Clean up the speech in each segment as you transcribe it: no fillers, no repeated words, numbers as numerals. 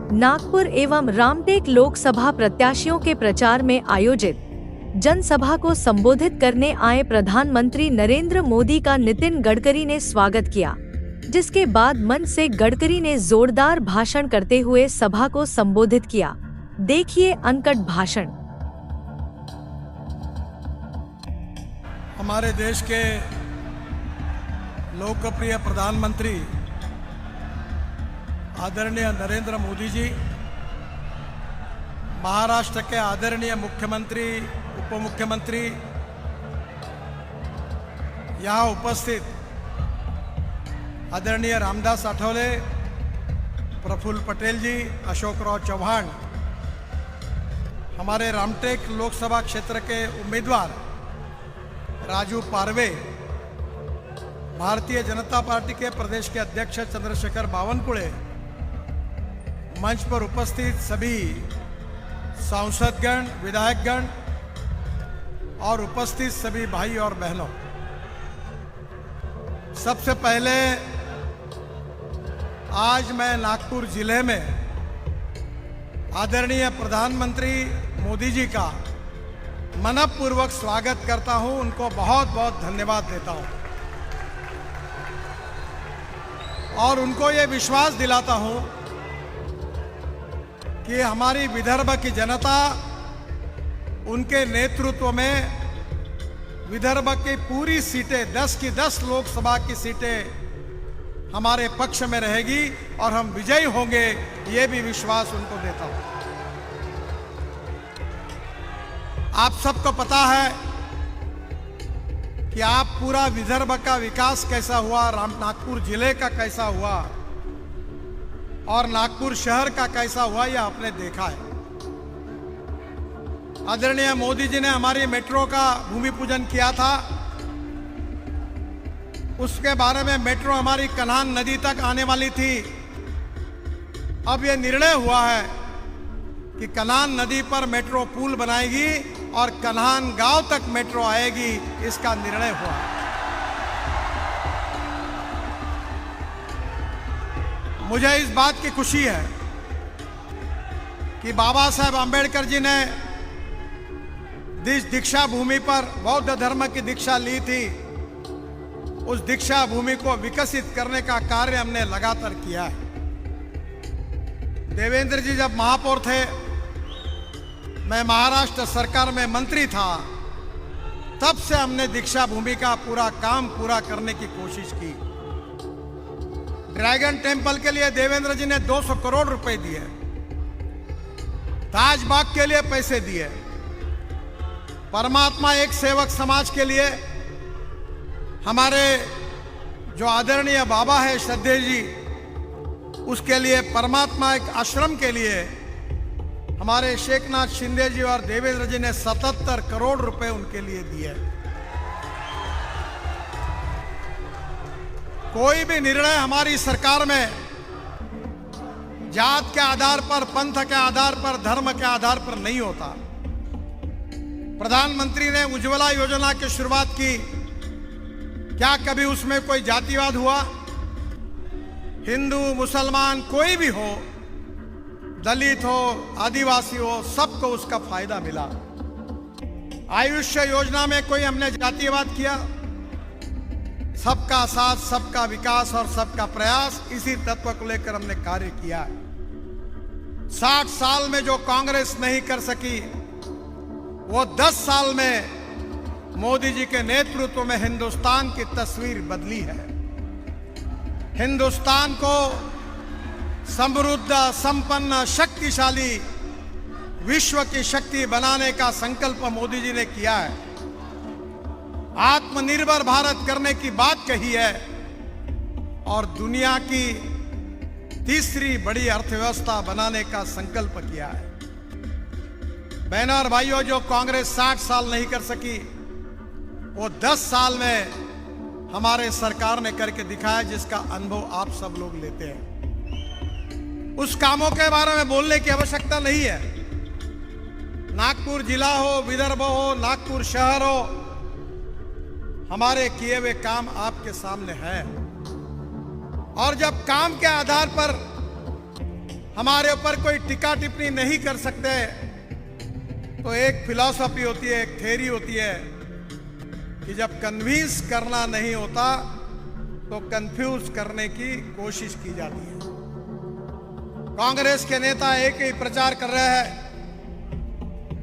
नागपुर एवं रामटेक लोकसभा प्रत्याशियों के प्रचार में आयोजित जनसभा को संबोधित करने आए प्रधानमंत्री नरेंद्र मोदी का नितिन गडकरी ने स्वागत किया, जिसके बाद मंच से गडकरी ने जोरदार भाषण करते हुए सभा को संबोधित किया। देखिए अनकट भाषण। हमारे देश के लोकप्रिय प्रधानमंत्री आदरणीय नरेंद्र मोदी जी, महाराष्ट्र के आदरणीय मुख्यमंत्री, उप मुख्यमंत्री, यहाँ उपस्थित आदरणीय रामदास आठवले, प्रफुल्ल पटेल जी, अशोकराव चौहान, हमारे रामटेक लोकसभा क्षेत्र के उम्मीदवार राजू पारवे, भारतीय जनता पार्टी के प्रदेश के अध्यक्ष चंद्रशेखर बावनकुळे, मंच पर उपस्थित सभी सांसदगण, विधायकगण और उपस्थित सभी भाई और बहनों, सबसे पहले आज मैं नागपुर जिले में आदरणीय प्रधानमंत्री मोदी जी का मनपूर्वक स्वागत करता हूं, उनको बहुत बहुत धन्यवाद देता हूं और उनको ये विश्वास दिलाता हूं कि हमारी विदर्भ की जनता उनके नेतृत्व में विदर्भ की पूरी सीटें, 10 की 10 लोकसभा की सीटें हमारे पक्ष में रहेगी और हम विजयी होंगे, ये भी विश्वास उनको देता हूं। आप सबको पता है कि आप पूरा विदर्भ का विकास कैसा हुआ, नागपुर जिले का कैसा हुआ और नागपुर शहर का कैसा हुआ, यह आपने देखा है। आदरणीय मोदी जी ने हमारी मेट्रो का भूमि पूजन किया था। उसके बारे में मेट्रो हमारी कन्हान नदी तक आने वाली थी। अब यह निर्णय हुआ है कि कन्हान नदी पर मेट्रो पुल बनाएगी और कन्हान गांव तक मेट्रो आएगी, इसका निर्णय हुआ। मुझे इस बात की खुशी है कि बाबा साहेब आंबेडकर जी ने जिस दीक्षा भूमि पर बौद्ध धर्म की दीक्षा ली थी, उस दीक्षा भूमि को विकसित करने का कार्य हमने लगातार किया है। देवेंद्र जी जब महापौर थे, मैं महाराष्ट्र सरकार में मंत्री था, तब से हमने दीक्षा भूमि का पूरा काम पूरा करने की कोशिश की। ड्रैगन टेम्पल के लिए देवेंद्र जी ने 200 करोड़ रुपए दिए, ताजबाग के लिए पैसे दिए, परमात्मा एक सेवक समाज के लिए हमारे जो आदरणीय बाबा है श्रद्धेय जी, उसके लिए परमात्मा एक आश्रम के लिए हमारे शेखनाथ शिंदे जी और देवेंद्र जी ने 77 करोड़ रुपए उनके लिए दिए। कोई भी निर्णय हमारी सरकार में जात के आधार पर, पंथ के आधार पर, धर्म के आधार पर नहीं होता। प्रधानमंत्री ने उज्ज्वला योजना की शुरुआत की, क्या कभी उसमें कोई जातिवाद हुआ? हिंदू, मुसलमान, कोई भी हो, दलित हो, आदिवासी हो, सबको उसका फायदा मिला। आयुष्य योजना में कोई हमने जातिवाद किया? सबका साथ, सबका विकास और सबका प्रयास, इसी तत्व को लेकर हमने कार्य किया है। 60 साल में जो कांग्रेस नहीं कर सकी, वो 10 साल में मोदी जी के नेतृत्व में हिंदुस्तान की तस्वीर बदली है। हिंदुस्तान को समृद्ध, संपन्न, शक्तिशाली विश्व की शक्ति बनाने का संकल्प मोदी जी ने किया है। आत्मनिर्भर भारत करने की बात कही है और दुनिया की तीसरी बड़ी अर्थव्यवस्था बनाने का संकल्प किया है। बहनों और भाइयों, जो कांग्रेस 60 साल नहीं कर सकी, वो 10 साल में हमारे सरकार ने करके दिखाया, जिसका अनुभव आप सब लोग लेते हैं। उस कामों के बारे में बोलने की आवश्यकता नहीं है। नागपुर जिला हो, विदर्भ हो, नागपुर शहर हो, हमारे किए हुए काम आपके सामने है। और जब काम के आधार पर हमारे ऊपर कोई टिक्का टिप्पणी नहीं कर सकते, तो एक फिलॉसफी होती है, एक थ्योरी होती है कि जब कन्विंस करना नहीं होता तो कंफ्यूज करने की कोशिश की जाती है। कांग्रेस के नेता एक ही प्रचार कर रहे हैं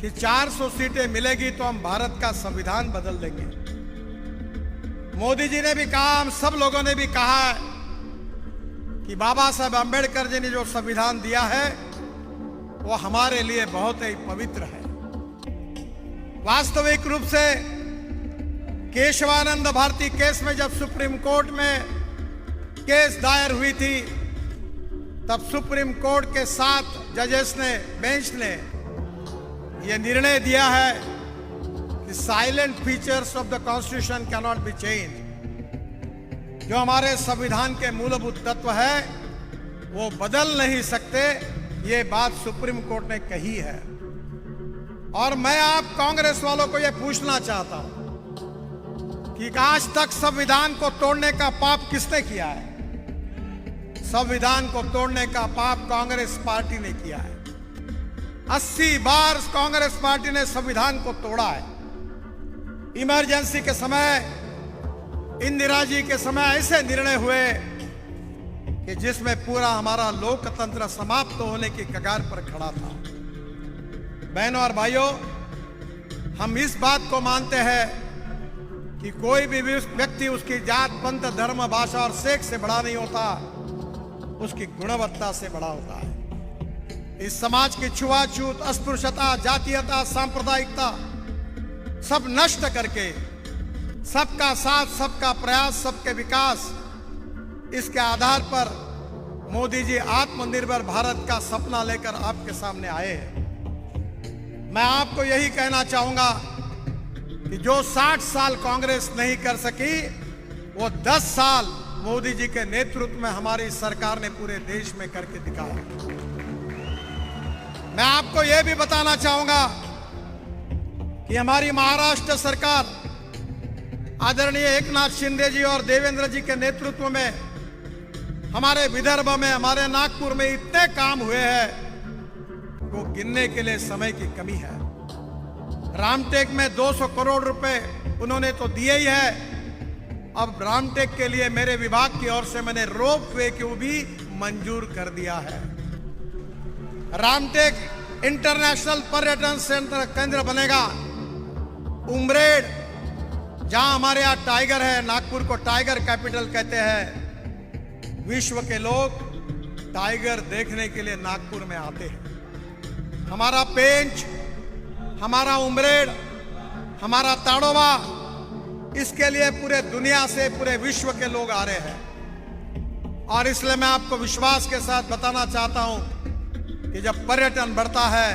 कि 400 सीटें मिलेगी तो हम भारत का संविधान बदल देंगे। मोदी जी ने भी कहा, हम सब लोगों ने भी कहा है कि बाबा साहब अम्बेडकर जी ने जो संविधान दिया है वो हमारे लिए बहुत ही पवित्र है। वास्तविक रूप से केशवानंद भारती केस में जब सुप्रीम कोर्ट में केस दायर हुई थी, तब सुप्रीम कोर्ट के 7 जजेस ने, बेंच ने यह निर्णय दिया है कि salient features of the constitution can not be change. जो हमारे संविधान के मूलभूत तत्व है वो बदल नहीं सकते, ये बात सुप्रीम कोर्ट ने कही है। और मैं आप कांग्रेस वालों को यह पूछना चाहता हूं कि आज तक संविधान को तोड़ने का पाप किसने किया है? संविधान को तोड़ने का पाप कांग्रेस पार्टी ने किया है। 80 बार कांग्रेस पार्टी ने संविधान को तोड़ा है। इमरजेंसी के समय, इंदिरा जी के समय ऐसे निर्णय हुए कि जिसमें पूरा हमारा लोकतंत्र समाप्त होने की कगार पर खड़ा था। बहनों और भाइयों, हम इस बात को मानते हैं कि कोई भी व्यक्ति उसकी जात, पंथ, धर्म, भाषा और सेक्स से बड़ा नहीं होता, उसकी गुणवत्ता से बड़ा होता है। इस समाज की छुआछूत, अस्पृश्यता, जातीयता, सांप्रदायिकता सब नष्ट करके सबका साथ, सबका प्रयास, सबके विकास, इसके आधार पर मोदी जी आत्मनिर्भर भारत का सपना लेकर आपके सामने आए हैं। मैं आपको यही कहना चाहूंगा कि जो 60 साल कांग्रेस नहीं कर सकी, वो 10 साल मोदी जी के नेतृत्व में हमारी सरकार ने पूरे देश में करके दिखाया। मैं आपको यह भी बताना चाहूंगा कि हमारी महाराष्ट्र सरकार आदरणीय एकनाथ शिंदे जी और देवेंद्र जी के नेतृत्व में हमारे विदर्भ में, हमारे नागपुर में इतने काम हुए हैं वो गिनने के लिए समय की कमी है। रामटेक में 200 करोड़ रुपए उन्होंने तो दिए ही है। अब रामटेक के लिए मेरे विभाग की ओर से मैंने रोप वे को भी मंजूर कर दिया है। रामटेक इंटरनेशनल पर्यटन केंद्र बनेगा। उमरेड, जहां हमारे यहाँ टाइगर है, नागपुर को टाइगर कैपिटल कहते हैं। विश्व के लोग टाइगर देखने के लिए नागपुर में आते हैं। हमारा पेंच, हमारा उमरेड, हमारा ताड़ोबा, इसके लिए पूरे दुनिया से, पूरे विश्व के लोग आ रहे हैं। और इसलिए मैं आपको विश्वास के साथ बताना चाहता हूं कि जब पर्यटन बढ़ता है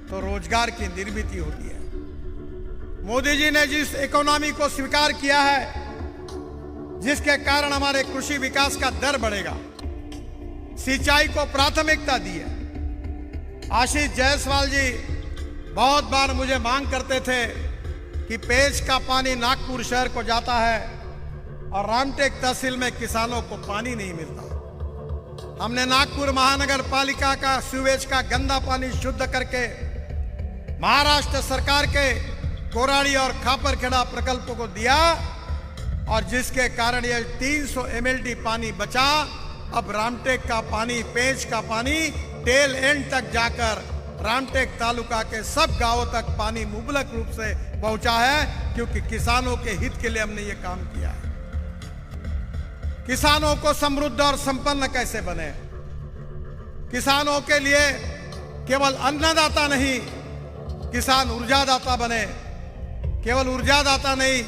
तो रोजगार की निर्मित होती है। मोदी जी ने जिस इकोनॉमी को स्वीकार किया है, जिसके कारण हमारे कृषि विकास का दर बढ़ेगा, सिंचाई को प्राथमिकता दी है। आशीष जायसवाल जी बहुत बार मुझे मांग करते थे कि पेच का पानी नागपुर शहर को जाता है और रामटेक तहसील में किसानों को पानी नहीं मिलता। हमने नागपुर महानगर पालिका का सीवेज का गंदा पानी शुद्ध करके महाराष्ट्र सरकार के कोराड़ी और खापरखेड़ा प्रकल्पों को दिया, और जिसके कारण ये 300 MLD पानी बचा। अब रामटेक का पानी, पेंच का पानी टेल एंड तक जाकर रामटेक तालुका के सब गांवों तक पानी मुबलक रूप से पहुंचा है, क्योंकि किसानों के हित के लिए हमने ये काम किया है। किसानों को समृद्ध और संपन्न कैसे बने, किसानों के लिए केवल अन्नदाता नहीं, किसान ऊर्जादाता बने। केवल ऊर्जादाता नहीं,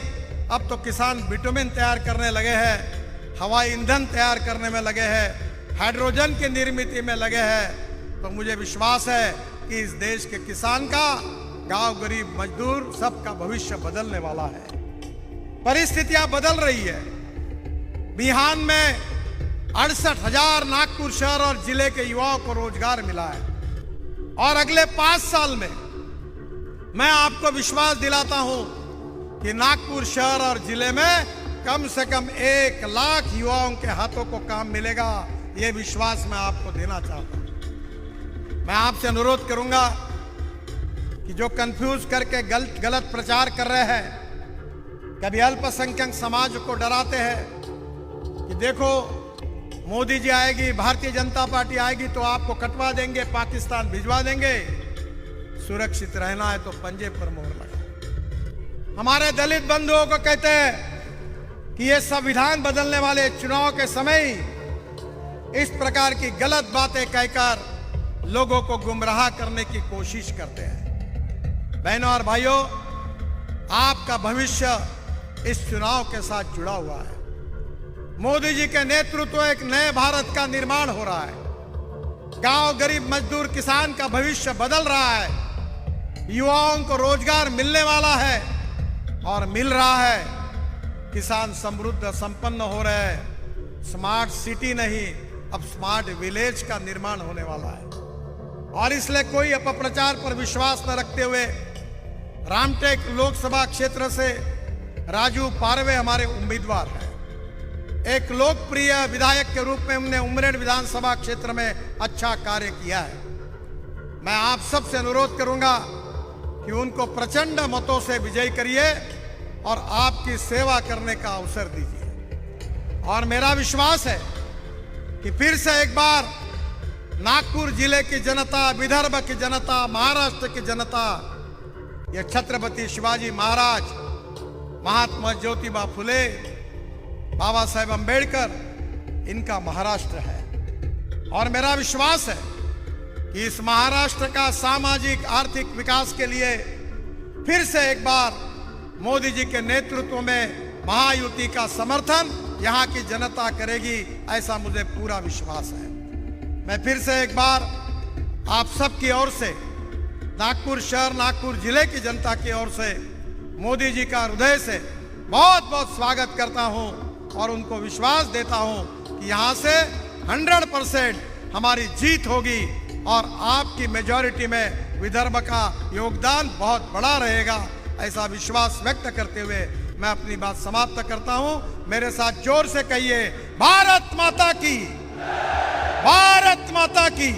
अब तो किसान विटामिन तैयार करने लगे हैं, हवाई ईंधन तैयार करने में लगे हैं, हाइड्रोजन की निर्मित में लगे हैं। तो मुझे विश्वास है कि इस देश के किसान का, गांव गरीब मजदूर सबका भविष्य बदलने वाला है। परिस्थितियां बदल रही है। बिहान में 68,000 नागपुर शहर और जिले के युवाओं को रोजगार मिला है, और अगले 5 साल में मैं आपको विश्वास दिलाता हूं कि नागपुर शहर और जिले में कम से कम 1 लाख युवाओं के हाथों को काम मिलेगा। यह विश्वास मैं आपको देना चाहता हूं। मैं आपसे अनुरोध करूंगा कि जो कंफ्यूज करके गलत प्रचार कर रहे हैं, कभी अल्पसंख्यक समाज को डराते हैं कि देखो मोदी जी आएगी, भारतीय जनता पार्टी आएगी तो आपको कटवा देंगे, पाकिस्तान भिजवा देंगे, सुरक्षित रहना है तो पंजे पर मोहर लगा। हमारे दलित बंधुओं को कहते हैं कि ये संविधान बदलने वाले चुनाव के समय इस प्रकार की गलत बातें कहकर लोगों को गुमराह करने की कोशिश करते हैं। बहनों और भाइयों, आपका भविष्य इस चुनाव के साथ जुड़ा हुआ है। मोदी जी के नेतृत्व एक नए भारत का निर्माण हो रहा है। गांव, गरीब, मजदूर, किसान का भविष्य बदल रहा है। युवाओं को रोजगार मिलने वाला है और मिल रहा है। किसान समृद्ध, संपन्न हो रहे हैं। स्मार्ट सिटी नहीं, अब स्मार्ट विलेज का निर्माण होने वाला है। और इसलिए कोई अपप्रचार पर विश्वास न रखते हुए रामटेक लोकसभा क्षेत्र से राजू पारवे हमारे उम्मीदवार हैं। एक लोकप्रिय विधायक के रूप में उन्होंने उमरेड विधानसभा क्षेत्र में अच्छा कार्य किया है। मैं आप सबसे अनुरोध करूंगा कि उनको प्रचंड मतों से विजयी करिए और आपकी सेवा करने का अवसर दीजिए। और मेरा विश्वास है कि फिर से एक बार नागपुर जिले की जनता, विदर्भ की जनता, महाराष्ट्र की जनता, ये छत्रपति शिवाजी महाराज, महात्मा ज्योतिबा फुले, बाबा साहेब अंबेडकर, इनका महाराष्ट्र है। और मेरा विश्वास है कि इस महाराष्ट्र का सामाजिक आर्थिक विकास के लिए फिर से एक बार मोदी जी के नेतृत्व में महायुति का समर्थन यहाँ की जनता करेगी, ऐसा मुझे पूरा विश्वास है। मैं फिर से एक बार आप सबकी ओर से, नागपुर शहर, नागपुर जिले की जनता की ओर से मोदी जी का हृदय से बहुत बहुत स्वागत करता हूं और उनको विश्वास देता हूं कि यहां से 100% हमारी जीत होगी और आपकी मेजॉरिटी में विदर्भ का योगदान बहुत बड़ा रहेगा, ऐसा विश्वास व्यक्त करते हुए मैं अपनी बात समाप्त करता हूं। मेरे साथ जोर से कहिए, भारत माता की, भारत माता की,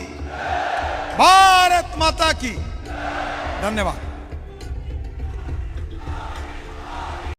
भारत माता की। धन्यवाद।